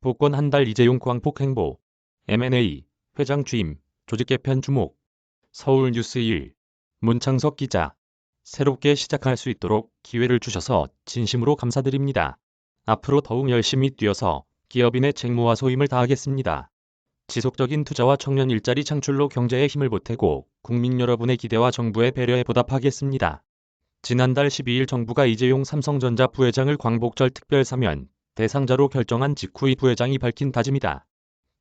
복권 한 달 이재용 광폭 행보. M&A 회장 취임, 조직 개편 주목. 서울뉴스 1. 문창석 기자. 새롭게 시작할 수 있도록 기회를 주셔서 진심으로 감사드립니다. 앞으로 더욱 열심히 뛰어서 기업인의 책무와 소임을 다하겠습니다. 지속적인 투자와 청년 일자리 창출로 경제에 힘을 보태고 국민 여러분의 기대와 정부의 배려에 보답하겠습니다. 지난달 12일 정부가 이재용 삼성전자 부회장을 광복절 특별사면 대상자로 결정한 직후 이 부회장이 밝힌 다짐이다.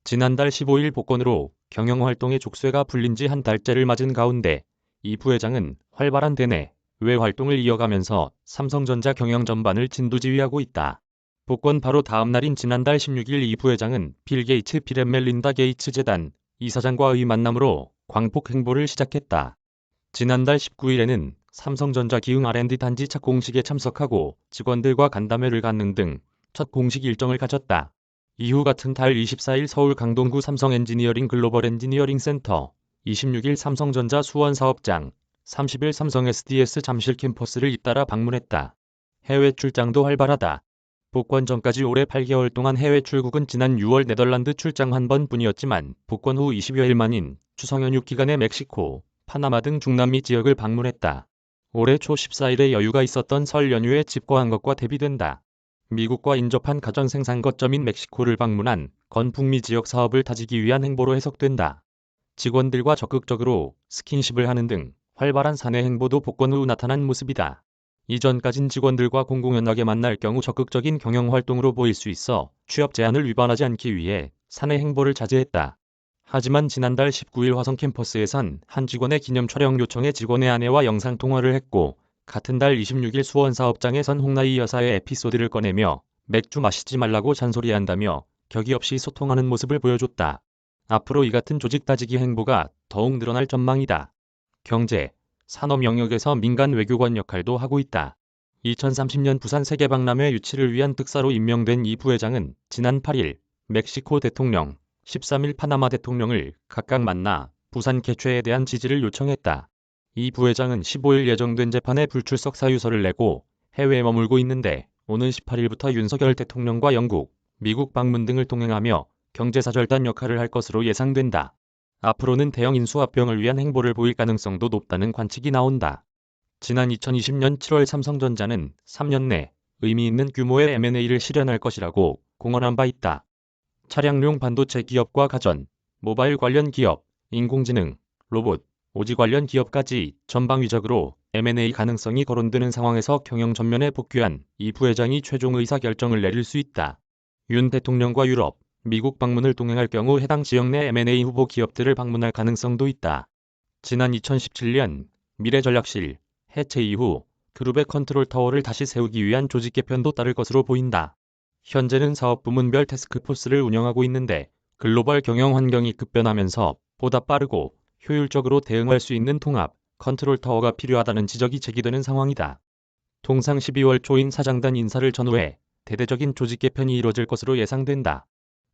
지난달 15일 복권으로 경영활동의 족쇄가 풀린 지 한 달째를 맞은 가운데 이 부회장은 활발한 대내, 외 활동을 이어가면서 삼성전자 경영 전반을 진두지휘하고 있다. 복권 바로 다음 날인 지난달 16일 이 부회장은 빌 게이츠 빌 앤 멜린다 게이츠 재단 이사장과의 만남으로 광폭 행보를 시작했다. 지난달 19일에는 삼성전자 기흥 R&D 단지 착공식에 참석하고 직원들과 간담회를 갖는 등 첫 공식 일정을 가졌다. 이후 같은 달 24일 서울 강동구 삼성 엔지니어링 글로벌 엔지니어링 센터, 26일 삼성전자 수원 사업장, 30일 삼성 SDS 잠실 캠퍼스를 잇따라 방문했다. 해외 출장도 활발하다. 복권 전까지 올해 8개월 동안 해외 출국은 지난 6월 네덜란드 출장 한 번뿐이었지만 복권 후 20여일 만인 추석 연휴 기간에 멕시코, 파나마 등 중남미 지역을 방문했다. 올해 초 14일에 여유가 있었던 설 연휴에 집거한 것과 대비된다. 미국과 인접한 가전생산 거점인 멕시코를 방문한 건 북미 지역 사업을 다지기 위한 행보로 해석된다. 직원들과 적극적으로 스킨십을 하는 등 활발한 사내 행보도 복권 후 나타난 모습이다. 이전까진 직원들과 공공연하게 만날 경우 적극적인 경영활동으로 보일 수 있어 취업 제한을 위반하지 않기 위해 사내 행보를 자제했다. 하지만 지난달 19일 화성 캠퍼스에선 한 직원의 기념 촬영 요청에 직원의 아내와 영상통화를 했고 같은 달 26일 수원 사업장에선 홍나희 여사의 에피소드를 꺼내며 맥주 마시지 말라고 잔소리한다며 격의 없이 소통하는 모습을 보여줬다. 앞으로 이 같은 조직 다지기 행보가 더욱 늘어날 전망이다. 경제, 산업 영역에서 민간 외교관 역할도 하고 있다. 2030년 부산 세계박람회 유치를 위한 특사로 임명된 이 부회장은 지난 8일 멕시코 대통령, 13일 파나마 대통령을 각각 만나 부산 개최에 대한 지지를 요청했다. 이 부회장은 15일 예정된 재판에 불출석 사유서를 내고 해외에 머물고 있는데 오는 18일부터 윤석열 대통령과 영국, 미국 방문 등을 동행하며 경제사절단 역할을 할 것으로 예상된다. 앞으로는 대형 인수합병을 위한 행보를 보일 가능성도 높다는 관측이 나온다. 지난 2020년 7월 삼성전자는 3년 내 의미 있는 규모의 M&A를 실현할 것이라고 공언한 바 있다. 차량용 반도체 기업과 가전, 모바일 관련 기업, 인공지능, 로봇, 오지 관련 기업까지 전방위적으로 M&A 가능성이 거론되는 상황에서 경영 전면에 복귀한 이 부회장이 최종 의사결정을 내릴 수 있다. 윤 대통령과 유럽, 미국 방문을 동행할 경우 해당 지역 내 M&A 후보 기업들을 방문할 가능성도 있다. 지난 2017년 미래전략실 해체 이후 그룹의 컨트롤 타워를 다시 세우기 위한 조직 개편도 따를 것으로 보인다. 현재는 사업 부문별 태스크포스를 운영하고 있는데 글로벌 경영 환경이 급변하면서 보다 빠르고 효율적으로 대응할 수 있는 통합, 컨트롤 타워가 필요하다는 지적이 제기되는 상황이다. 통상 12월 초인 사장단 인사를 전후해 대대적인 조직 개편이 이뤄질 것으로 예상된다.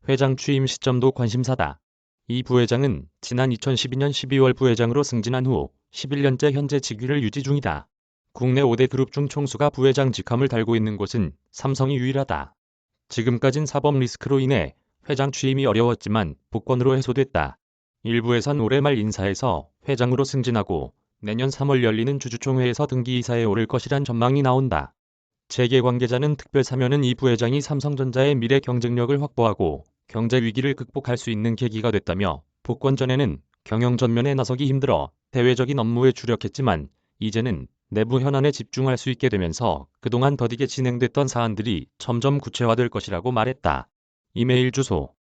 회장 취임 시점도 관심사다. 이 부회장은 지난 2012년 12월 부회장으로 승진한 후 11년째 현재 직위를 유지 중이다. 국내 5대 그룹 중 총수가 부회장 직함을 달고 있는 곳은 삼성이 유일하다. 지금까진 사법 리스크로 인해 회장 취임이 어려웠지만 복권으로 해소됐다. 일부에선 올해 말 인사에서 회장으로 승진하고 내년 3월 열리는 주주총회에서 등기이사에 오를 것이란 전망이 나온다. 재계 관계자는 특별사면은 이 부회장이 삼성전자의 미래 경쟁력을 확보하고 경제 위기를 극복할 수 있는 계기가 됐다며 복권 전에는 경영 전면에 나서기 힘들어 대외적인 업무에 주력했지만 이제는 내부 현안에 집중할 수 있게 되면서 그동안 더디게 진행됐던 사안들이 점점 구체화될 것이라고 말했다. 이메일 주소